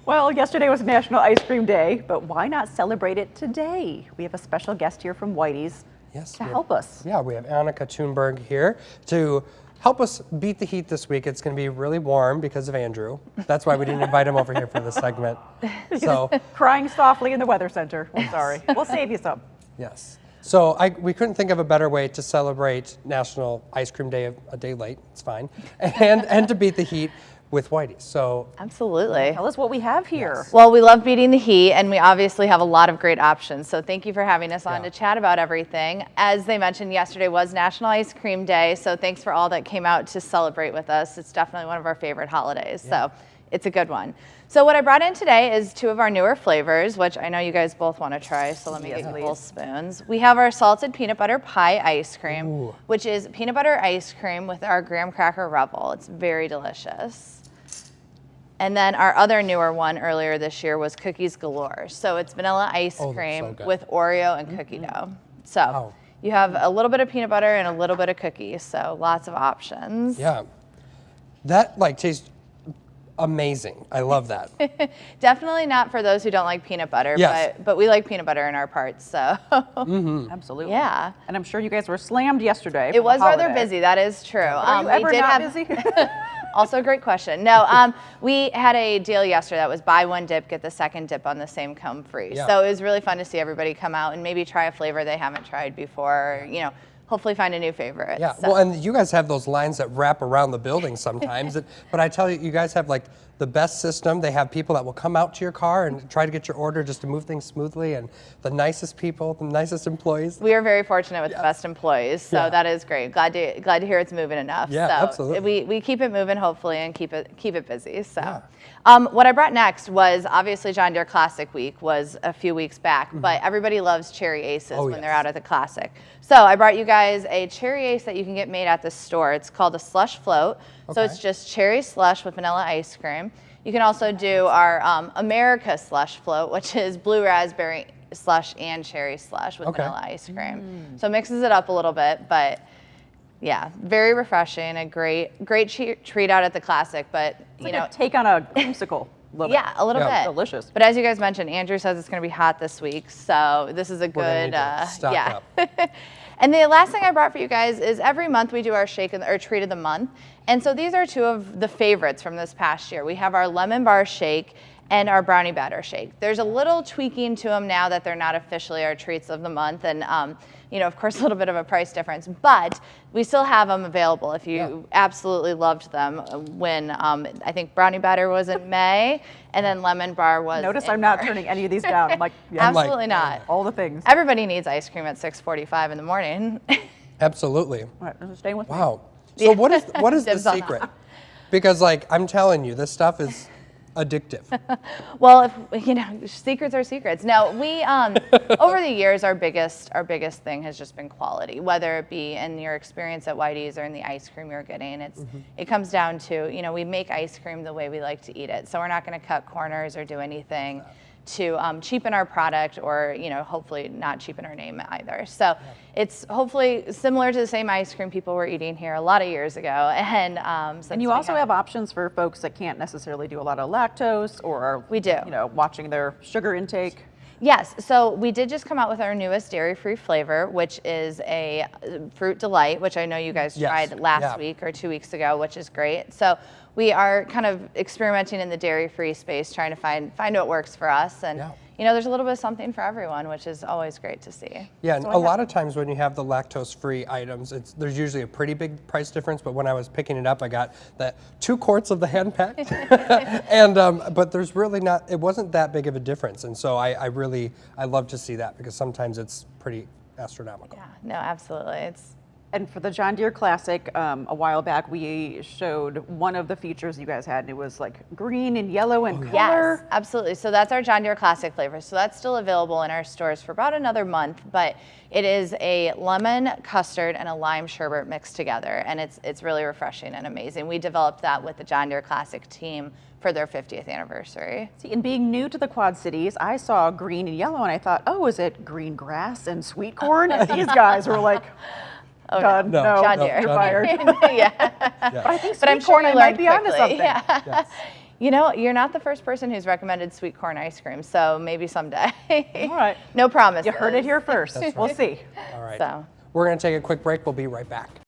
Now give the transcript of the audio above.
Well, yesterday was National Ice Cream Day, but why not celebrate it today? We have a special guest here from Whitey's to help us. Yeah, we have Annika Tunberg here to help us beat the heat this week. It's going to be really warm because of Andrew. That's why we didn't invite him over here for this segment. So crying softly in the weather center. We're sorry. We'll save you some. Yes. So we couldn't think of a better way to celebrate National Ice Cream Day a day late. It's fine, and to beat the heat with Whitey. So absolutely. Tell us what we have here. Yes. Well, we love beating the heat, and we obviously have a lot of great options. So thank you for having us on to chat about everything. As they mentioned, yesterday was National Ice Cream Day, so thanks for all that came out to celebrate with us. It's definitely one of our favorite holidays, so it's a good one. So what I brought in today is 2 of our newer flavors, which I know you guys both want to try, so let me get you both spoons. We have our salted peanut butter pie ice cream, which is peanut butter ice cream with our graham cracker revel. It's very delicious. And then our other newer one earlier this year was Cookies Galore. So it's vanilla ice cream with Oreo and cookie dough. So you have a little bit of peanut butter and a little bit of cookies, so lots of options. Yeah, that tastes amazing. I love that. Definitely not for those who don't like peanut butter, but we like peanut butter in our parts, so. Absolutely. Yeah. And I'm sure you guys were slammed yesterday. It was rather busy, that is true. Are you ever not busy? Also a great question. No, we had a deal yesterday that was buy one dip, get the second dip on the same cone free. Yeah. So it was really fun to see everybody come out and maybe try a flavor they haven't tried before, hopefully find a new favorite. Yeah, so. well, and you guys have those lines that wrap around the building sometimes, but I tell you, you guys have the best system. They have people that will come out to your car and try to get your order just to move things smoothly, and the nicest people, the nicest employees. We are very fortunate with the best employees, so that is great. Glad to hear it's moving enough. Yeah, so absolutely. We keep it moving, hopefully, and keep it busy. So, what I brought next was obviously John Deere Classic Week was a few weeks back, but everybody loves Cherry Aces when they're out at the Classic. So I brought you guys a Cherry Ace that you can get made at the store. It's called a slush float. So it's just cherry slush with vanilla ice cream. You can also do our America slush float, which is blue raspberry slush and cherry slush with vanilla ice cream. So it mixes it up a little bit, but yeah, very refreshing, a great treat out at the Classic. But it's take on a creamsicle. A little bit. Delicious. But as you guys mentioned, Andrew says it's going to be hot this week, so this is a good stock up. And the last thing I brought for you guys is every month we do our shake or treat of the month. And so these are 2 of the favorites from this past year. We have our lemon bar shake and our brownie batter shake. There's a little tweaking to them now that they're not officially our treats of the month, and of course a little bit of a price difference, but we still have them available if you absolutely loved them when I think brownie batter was in May, and then lemon bar was Notice I'm not turning any of these down. I'm like, absolutely not. All the things. Everybody needs ice cream at 6:45 in the morning. Absolutely. All right, staying with me. Wow. So what is the secret? Because I'm telling you, this stuff is addictive. Well, secrets are secrets. No, we over the years our biggest thing has just been quality, whether it be in your experience at Whitey's or in the ice cream you're getting. It comes down to, we make ice cream the way we like to eat it. So we're not going to cut corners or do anything to cheapen our product or, hopefully not cheapen our name either. So it's hopefully similar to the same ice cream people were eating here a lot of years ago. And you also have options for folks that can't necessarily do a lot of lactose or we do. Watching their sugar intake. Yes, so we did just come out with our newest dairy-free flavor, which is a fruit delight, which I know you guys tried last week or 2 weeks ago, which is great. So we are kind of experimenting in the dairy-free space, trying to find what works for us. And there's a little bit of something for everyone, which is always great to see. Yeah, and a lot of times when you have the lactose-free items, there's usually a pretty big price difference. But when I was picking it up, I got 2 quarts of the hand packed, and but there's really not. It wasn't that big of a difference, and so I love to see that because sometimes it's pretty astronomical. Yeah, no, absolutely. And for the John Deere Classic, a while back, we showed one of the features you guys had, and it was green and yellow and color. Yes, absolutely. So that's our John Deere Classic flavor. So that's still available in our stores for about another month, but it is a lemon custard and a lime sherbet mixed together, and it's really refreshing and amazing. We developed that with the John Deere Classic team for their 50th anniversary. See, and being new to the Quad Cities, I saw green and yellow, and I thought, oh, is it green grass and sweet corn? And these guys were like, Oh, done. no. No, John Deere. You're fired. Yeah. But I think But I'm sweet sure corn, you I might learned be onto quickly. something. Yeah. Yes. You know, you're not the first person who's recommended sweet corn ice cream, so maybe someday. All right. No promises. You heard it here first. We'll see. All right. So. We're going to take a quick break. We'll be right back.